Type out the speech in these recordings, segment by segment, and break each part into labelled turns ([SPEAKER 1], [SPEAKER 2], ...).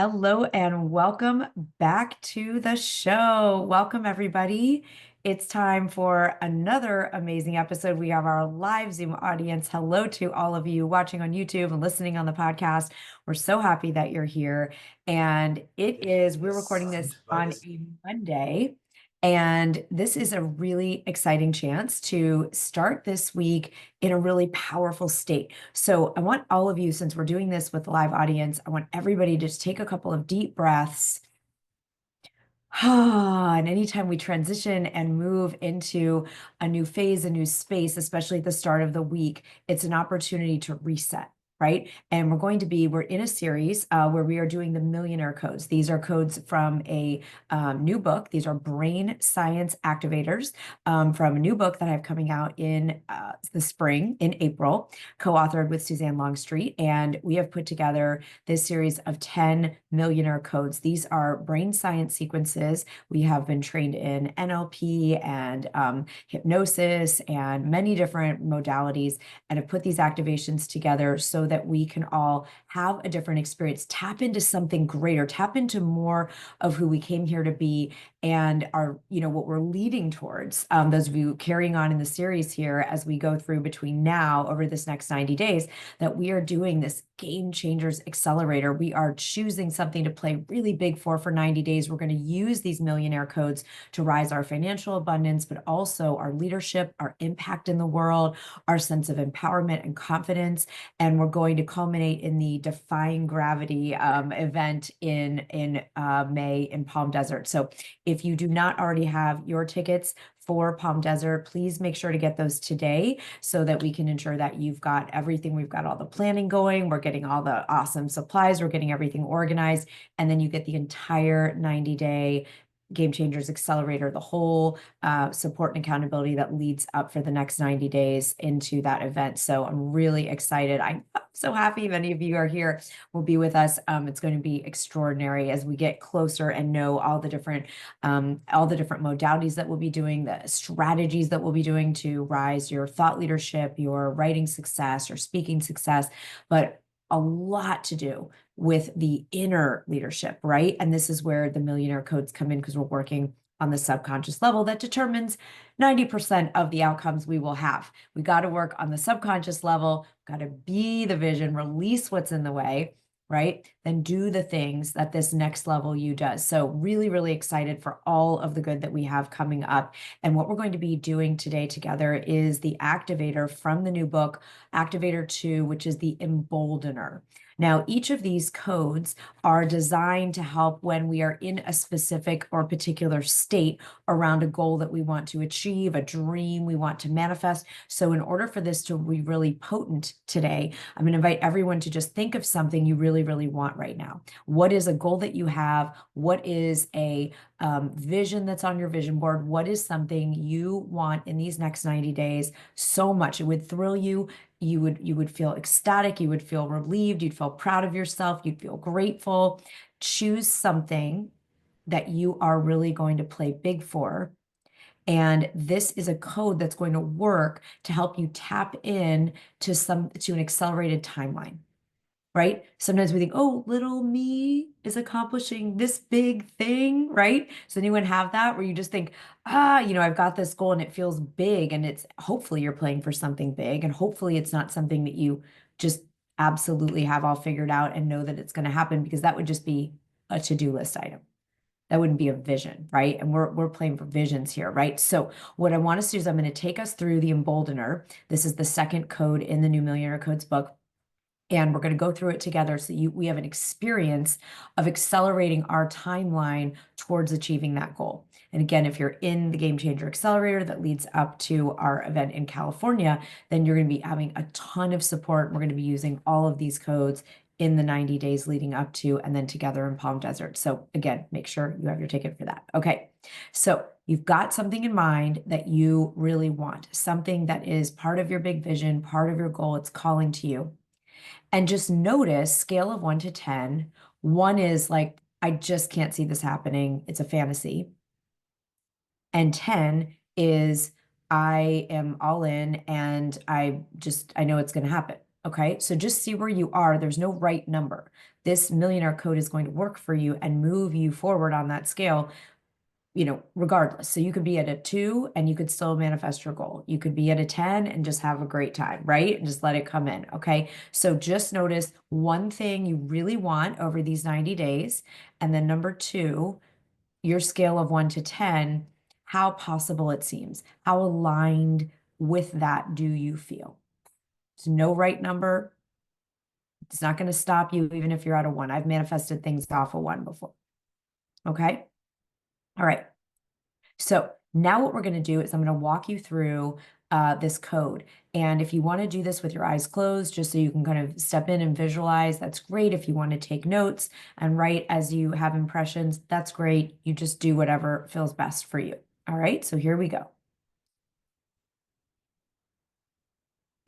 [SPEAKER 1] Hello and welcome back to the show. Welcome, everybody. It's time for another amazing episode. We have our live Zoom audience. Hello to all of you watching on YouTube and listening on the podcast. We're so happy that you're here. And we're recording this on a Monday. And this is a really exciting chance to start this week in a really powerful state. So I want all of you, since we're doing this with the live audience, I want everybody to just take a couple of deep breaths. And anytime we transition and move into a new phase, a new space, especially at the start of the week, it's an opportunity to reset. Right. And we're in a series where we are doing the millionaire codes. These are codes from a new book. These are brain science activators from a new book that I have coming out in the spring in April, co-authored with Suzanne Longstreet. And we have put together this series of 10 millionaire codes. These are brain science sequences. We have been trained in NLP and hypnosis and many different modalities and have put these activations together so that we can all have a different experience, tap into something greater, tap into more of who we came here to be and what we're leading towards. Those of you carrying on in the series here as we go through between now over this next 90 days, that we are doing this Game Changers Accelerator. We are choosing something to play really big for 90 days. We're going to use these millionaire codes to rise our financial abundance, but also our leadership, our impact in the world, our sense of empowerment and confidence. And we're going to culminate in the Defying Gravity event in May in Palm Desert. So if you do not already have your tickets for Palm Desert, please make sure to get those today so that we can ensure that you've got everything. We've got all the planning going. We're getting all the awesome supplies. We're getting everything organized. And then you get the entire 90-day Game Changers Accelerator, the whole support and accountability that leads up for the next 90 days into that event. So I'm really excited. I'm so happy many of you are here, will be with us. It's going to be extraordinary as we get closer and know all the different modalities that we'll be doing, the strategies that we'll be doing to rise your thought leadership, your writing success, your speaking success, but a lot to do with the inner leadership, right? And this is where the millionaire codes come in because we're working on the subconscious level that determines 90% of the outcomes we will have. We got to work on the subconscious level, got to be the vision, release what's in the way, right? Then do the things that this next level you does. So really, really excited for all of the good that we have coming up. And what we're going to be doing today together is the activator from the new book, Activator 2, which is the Emboldener. Now, each of these codes are designed to help when we are in a specific or particular state around a goal that we want to achieve, a dream we want to manifest. So in order for this to be really potent today, I'm going to invite everyone to just think of something you really, really want right now. What is a goal that you have? What is a vision that's on your vision board? What is something you want in these next 90 days so much? It would thrill you. You would feel ecstatic, you would feel relieved, you'd feel proud of yourself, you'd feel grateful. Choose something that you are really going to play big for. And this is a code that's going to work to help you tap in to an accelerated timeline. Right? Sometimes we think, oh, little me is accomplishing this big thing, right? So anyone have that where you just think, I've got this goal and it feels big, and it's hopefully you're playing for something big, and hopefully it's not something that you just absolutely have all figured out and know that it's going to happen, because that would just be a to-do list item. That wouldn't be a vision, right? And we're playing for visions here, right? So what I want us to do is I'm going to take us through the Emboldener. This is the second code in the new Millionaire Codes book. And we're going to go through it together so we have an experience of accelerating our timeline towards achieving that goal. And again, if you're in the Game Changer Accelerator that leads up to our event in California, then you're going to be having a ton of support. We're going to be using all of these codes in the 90 days leading up to and then together in Palm Desert. So again, make sure you have your ticket for that. Okay, so you've got something in mind that you really want, something that is part of your big vision, part of your goal. It's calling to you. And just notice, scale of 1 to 10. 1 is like, I just can't see this happening. It's a fantasy. And 10 is, I am all in and I know it's going to happen. Okay. So just see where you are. There's no right number. this millionaire code is going to work for you and move you forward on that scale, regardless. So you could be at a 2 and you could still manifest your goal. You could be at a 10 and just have a great time, right? And just let it come in. Okay. So just notice one thing you really want over these 90 days. And then number 2, your scale of 1 to 10, how possible it seems. How aligned with that do you feel? There's no right number. It's not going to stop you even if you're at a 1. I've manifested things off a 1 before. Okay. All right. So now what we're going to do is I'm going to walk you through this code. And if you want to do this with your eyes closed, just so you can kind of step in and visualize, that's great. If you want to take notes and write as you have impressions, that's great. You just do whatever feels best for you. All right, so here we go.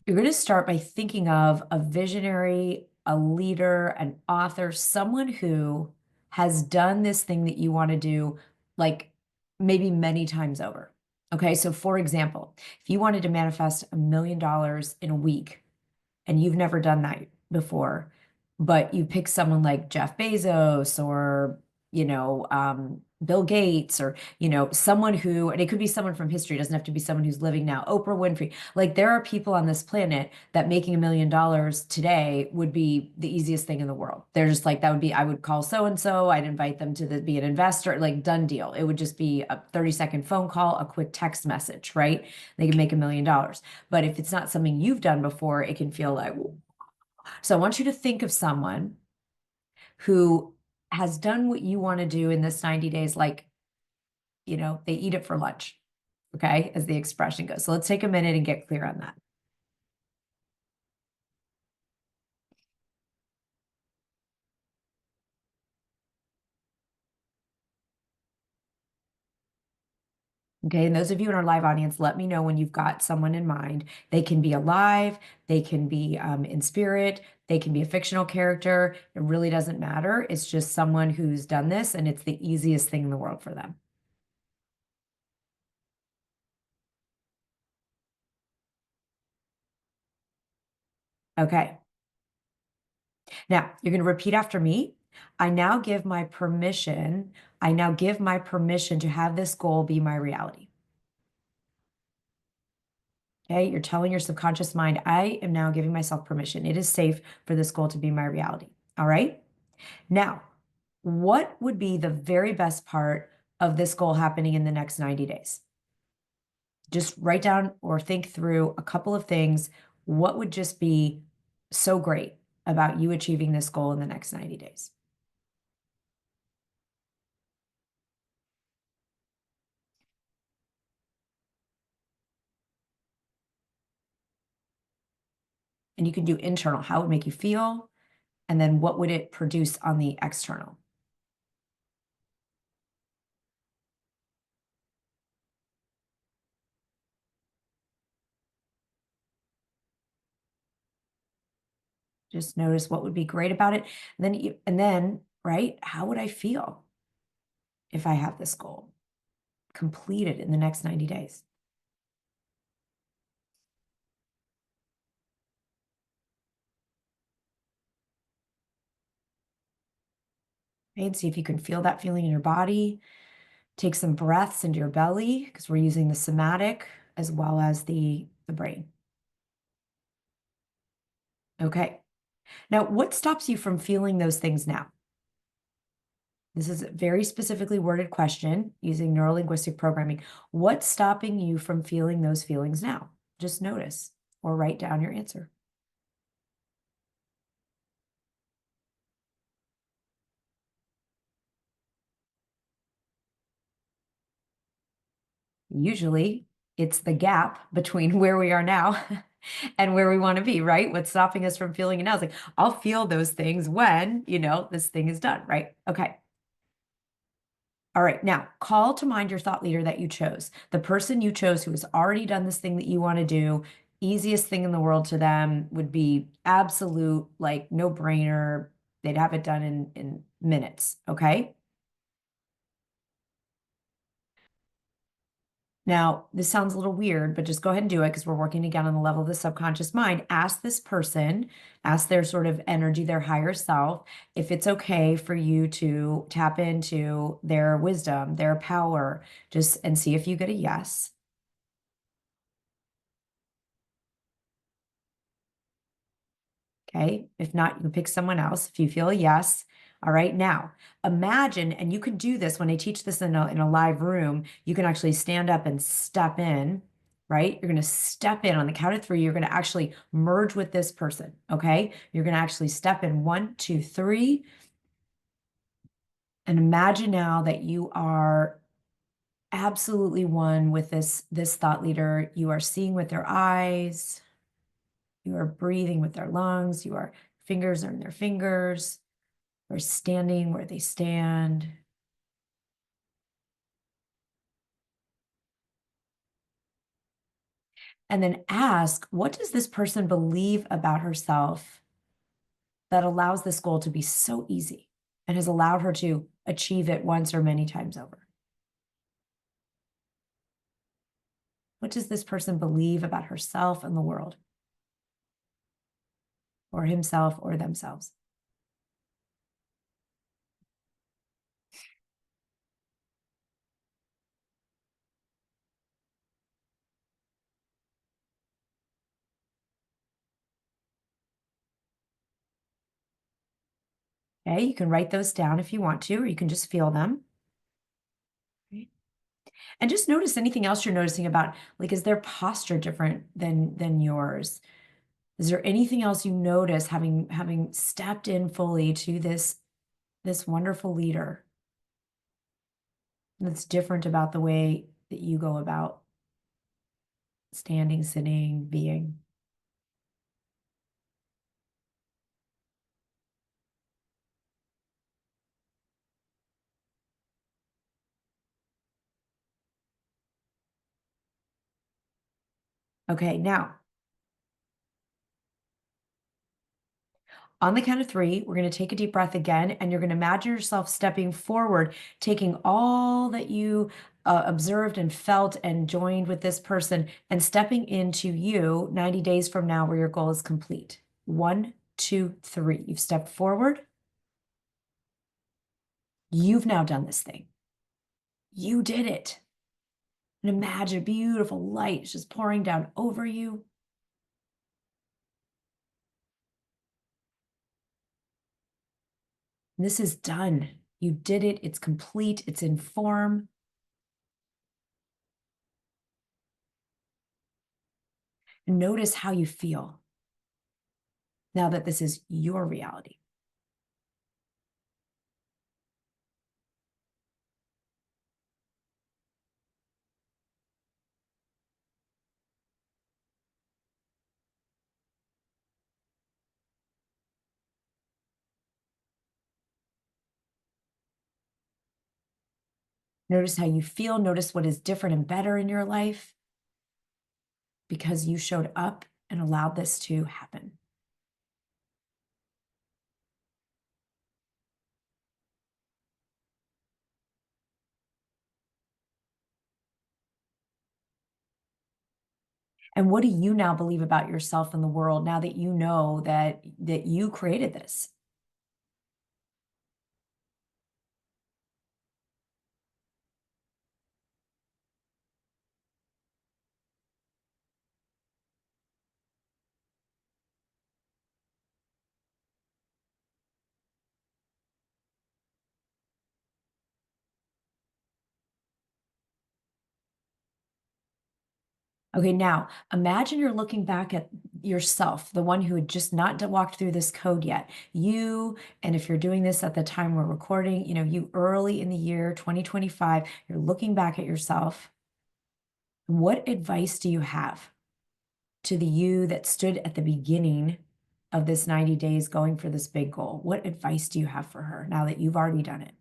[SPEAKER 1] You're going to start by thinking of a visionary, a leader, an author, someone who has done this thing that you want to do, like maybe many times over. Okay, so for example, if you wanted to manifest $1 million in a week and you've never done that before, but you pick someone like Jeff Bezos or, Bill Gates or, someone who, and it could be someone from history, it doesn't have to be someone who's living now, Oprah Winfrey. Like there are people on this planet that making $1 million today would be the easiest thing in the world. They're just like, that would be, I would call so-and-so, I'd invite them to be an investor, like done deal. It would just be a 30-second phone call, a quick text message, right? They can make $1 million. But if it's not something you've done before, it can feel like, so I want you to think of someone who has done what you want to do in this 90 days, like, they eat it for lunch, okay, as the expression goes. So let's take a minute and get clear on that. Okay, and those of you in our live audience, let me know when you've got someone in mind. They can be alive, they can be in spirit, they can be a fictional character. It really doesn't matter. It's just someone who's done this and it's the easiest thing in the world for them. Okay. Now, you're going to repeat after me. I now give my permission. I now give my permission to have this goal be my reality. Okay, you're telling your subconscious mind, I am now giving myself permission. It is safe for this goal to be my reality. All right. Now, what would be the very best part of this goal happening in the next 90 days? Just write down or think through a couple of things. What would just be so great about you achieving this goal in the next 90 days? And you can do internal, how it would make you feel, and then what would it produce on the external? Just notice what would be great about it. And then, right, how would I feel if I have this goal completed in the next 90 days? Okay, and see if you can feel that feeling in your body. Take some breaths into your belly because we're using the somatic as well as the brain. Okay. Now, what stops you from feeling those things now? This is a very specifically worded question using neurolinguistic programming. What's stopping you from feeling those feelings now? Just notice or write down your answer. Usually it's the gap between where we are now and where we want to be, right? What's stopping us from feeling it now is like, I'll feel those things when, this thing is done, right? Okay. All right, now call to mind your thought leader that you chose, the person you chose who has already done this thing that you want to do. Easiest thing in the world to them would be absolute, like no brainer. They'd have it done in minutes. Okay. Now, this sounds a little weird, but just go ahead and do it because we're working again on the level of the subconscious mind. Ask this person, ask their sort of energy, their higher self, if it's okay for you to tap into their wisdom, their power, just and see if you get a yes. Okay. If not, you can pick someone else if you feel a yes. All right. Now, imagine, and you can do this when I teach this in a live room, you can actually stand up and step in, right? You're going to step in on the count of three. You're going to actually merge with this person. Okay. You're going to actually step in 1, 2, 3. And imagine now that you are absolutely one with this thought leader. You are seeing with their eyes. You are breathing with their lungs. Your fingers are in their fingers. Or standing where they stand. And then ask, what does this person believe about herself that allows this goal to be so easy and has allowed her to achieve it once or many times over? What does this person believe about herself and the world, or himself or themselves? Okay, you can write those down if you want to, or you can just feel them. Right? And just notice anything else you're noticing about, like, is their posture different than yours? Is there anything else you notice having stepped in fully to this wonderful leader that's different about the way that you go about standing, sitting, being? Okay, now on the count of three, we're going to take a deep breath again, and you're going to imagine yourself stepping forward, taking all that you observed and felt and joined with this person and stepping into you 90 days from now where your goal is complete. 1, 2, 3. You've stepped forward. You've now done this thing. You did it. And imagine a beautiful light just pouring down over you. This is done. You did it. It's complete. It's in form. And notice how you feel now that this is your reality. Notice how you feel. Notice what is different and better in your life because you showed up and allowed this to happen. And what do you now believe about yourself and the world now that you know that you created this? Okay, now imagine you're looking back at yourself, the one who had just not walked through this code yet. You, and if you're doing this at the time we're recording, you early in the year 2025, you're looking back at yourself. What advice do you have to the you that stood at the beginning of this 90 days going for this big goal? What advice do you have for her now that you've already done it?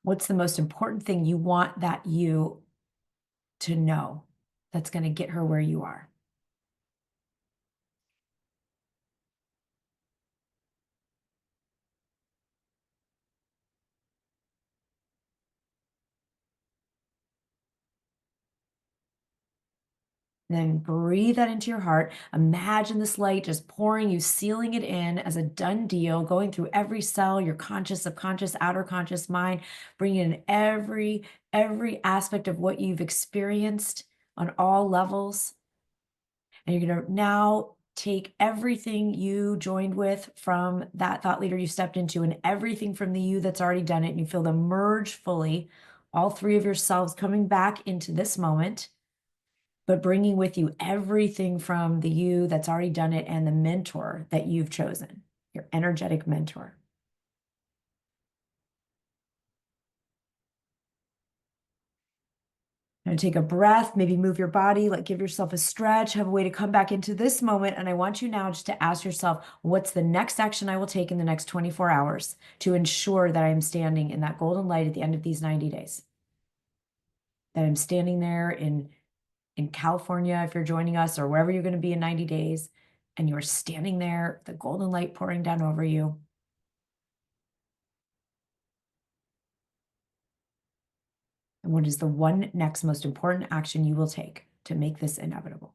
[SPEAKER 1] What's the most important thing you want that you to know? that's going to get her where you are. Then breathe that into your heart. Imagine this light just pouring, you sealing it in as a done deal, going through every cell, your conscious, subconscious, outer conscious mind, bringing in every aspect of what you've experienced on all levels. And you're going to now take everything you joined with from that thought leader you stepped into and everything from the you that's already done it. And you feel them merge fully, all three of yourselves coming back into this moment, but bringing with you everything from the you that's already done it and the mentor that you've chosen, your energetic mentor. And take a breath, maybe move your body, like give yourself a stretch, have a way to come back into this moment. And I want you now just to ask yourself, what's the next action I will take in the next 24 hours to ensure that I'm standing in that golden light at the end of these 90 days? That I'm standing there in California, if you're joining us, or wherever you're going to be in 90 days, and you're standing there, the golden light pouring down over you. And what is the one next most important action you will take to make this inevitable?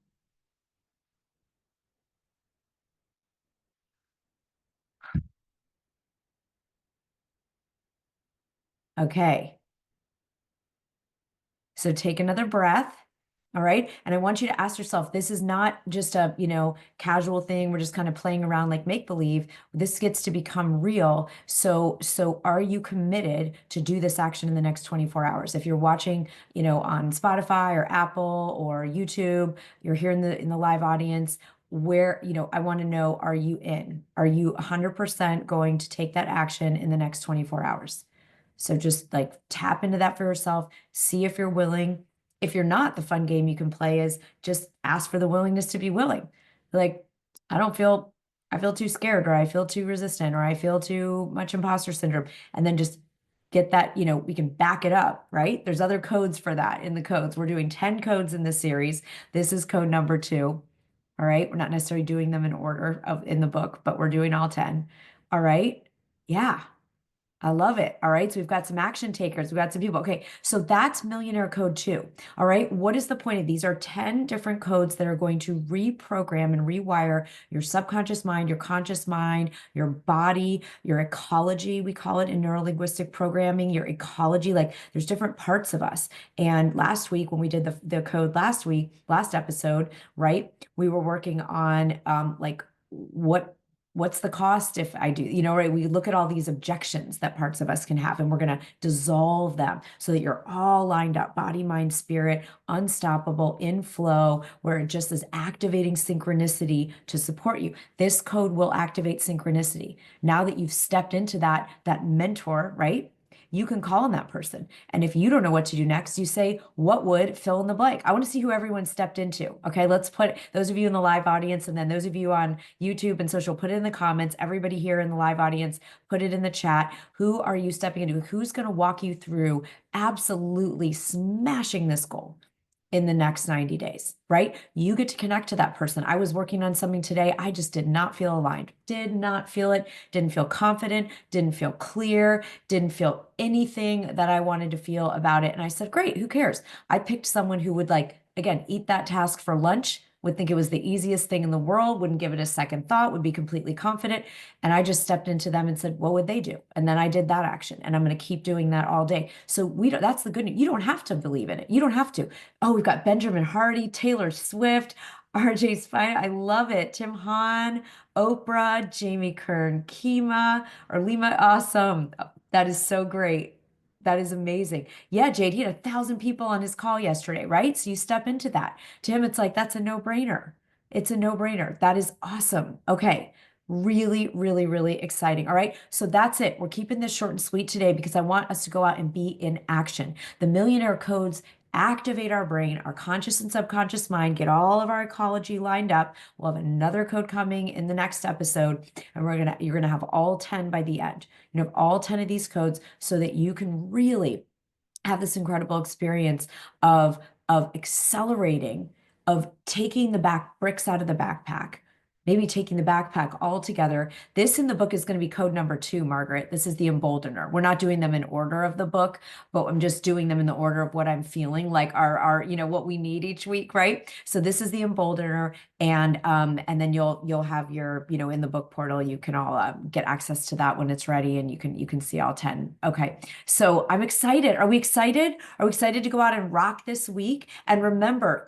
[SPEAKER 1] Okay. So take another breath. All right. And I want you to ask yourself, this is not just a, casual thing. We're just kind of playing around like make believe. This gets to become real. So are you committed to do this action in the next 24 hours? If you're watching, on Spotify or Apple or YouTube, you're here in the live audience, where, I want to know, are you in? Are you 100% going to take that action in the next 24 hours? So just like tap into that for yourself, see if you're willing. If you're not, the fun game you can play is just ask for the willingness to be willing. Like, I feel too scared, or I feel too resistant, or I feel too much imposter syndrome. And then just get that, we can back it up, right? There's other codes for that in the codes. We're doing 10 codes in this series. This is code number 2. All right. We're not necessarily doing them in order in the book, but we're doing all 10. All right. Yeah. I love it. All right. So we've got some action takers. We've got some people. Okay. So that's Millionaire Code 2. All right. What is the point of these? Are 10 different codes that are going to reprogram and rewire your subconscious mind, your conscious mind, your body, your ecology. We call it in neurolinguistic programming, your ecology. Like there's different parts of us. And last week, when we did the code last episode, right, we were working on like what's the cost if I do, right? We look at all these objections that parts of us can have, and we're going to dissolve them so that you're all lined up, body, mind, spirit, unstoppable, in flow, where it just is activating synchronicity to support you. This code will activate synchronicity. Now that you've stepped into that mentor, right? You can call on that person. And if you don't know what to do next, you say, what would fill in the blank? I want to see who everyone stepped into. Okay, let's put those of you in the live audience, and then those of you on YouTube and social, put it in the comments. Everybody here in the live audience, put it in the chat. Who are you stepping into? Who's going to walk you through absolutely smashing this goal in the next 90 days, right? You get to connect to that person. I was working on something today. I just did not feel aligned, did not feel it, didn't feel confident, didn't feel clear, didn't feel anything that I wanted to feel about it. And I said, great, who cares? I picked someone who would again, eat that task for lunch, would think it was the easiest thing in the world, wouldn't give it a second thought, would be completely confident. And I just stepped into them and said, what would they do? And then I did that action, and I'm going to keep doing that all day. So that's the good news. You don't have to believe in it. You don't have to. Oh, we've got Benjamin Hardy, Taylor Swift, RJ Spine. I love it. Tim Hahn, Oprah, Jamie Kern, Kima, or Lima. Awesome. That is so great. That is amazing. Yeah, Jade, he had 1,000 people on his call yesterday, right? So you step into that. To him, it's like, that's a no-brainer. It's a no-brainer. That is awesome. Okay. Really, really, really exciting. All right. So that's it. We're keeping this short and sweet today because I want us to go out and be in action. The Millionaire Codes activate our brain, our conscious and subconscious mind, get all of our ecology lined up. We'll have another code coming in the next episode, and you're gonna have all 10 by the end. You have all 10 of these codes so that you can really have this incredible experience of of accelerating, of taking the back bricks out of the backpack, maybe taking the backpack all together. This in the book is going to be code number 2, Margaret. This is the emboldener. We're not doing them in order of the book, but I'm just doing them in the order of what I'm feeling like our what we need each week, right? So this is the emboldener, and then you'll have your, in the book portal, you can all get access to that when it's ready, and you can see all 10. Okay. So I'm excited. Are we excited? Are we excited to go out and rock this week? And remember,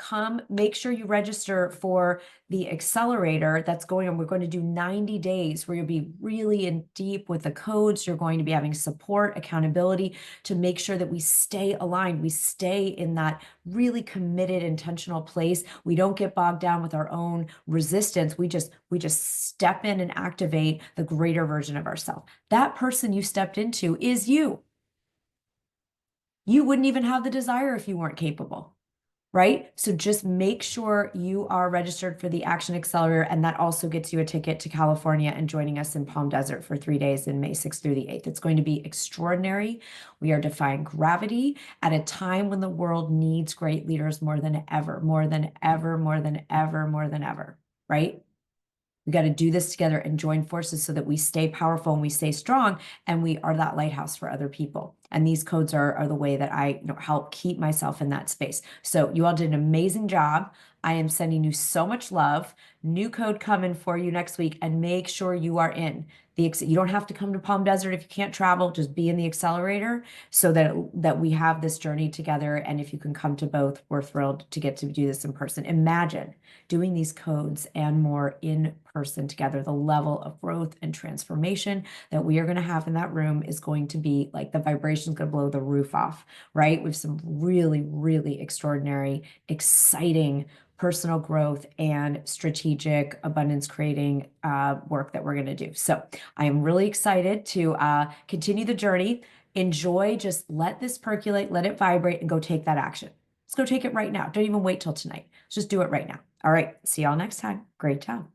[SPEAKER 1] make sure you register for the accelerator that's going on. We're going to do 90 days where you'll be really in deep with the codes. You're going to be having support, accountability to make sure that we stay aligned. We stay in that really committed, intentional place. We don't get bogged down with our own resistance. We just step in and activate the greater version of ourselves. That person you stepped into is you. You wouldn't even have the desire if you weren't capable, right? So just make sure you are registered for the Action Accelerator, and that also gets you a ticket to California and joining us in Palm Desert for 3 days in May 6th through the 8th. It's going to be extraordinary. We are defying gravity at a time when the world needs great leaders more than ever, more than ever, more than ever, more than ever, right? We got to do this together and join forces so that we stay powerful and we stay strong, and we are that lighthouse for other people. And these codes are the way that I help keep myself in that space. So you all did an amazing job. I am sending you so much love. New code coming for you next week, and make sure you are in you don't have to come to Palm Desert if you can't travel. Just be in the accelerator so that we have this journey together. And if you can come to both, we're thrilled to get to do this in person. Imagine doing these codes and more in person together. The level of growth and transformation that we are going to have in that room is going to be like the vibration is going to blow the roof off, right? With some really, really extraordinary, exciting personal growth and strategic abundance creating work that we're going to do. So I am really excited to continue the journey. Enjoy, just let this percolate, let it vibrate, and go take that action. Let's go take it right now. Don't even wait till tonight. Just do it right now. All right. See y'all next time. Great job.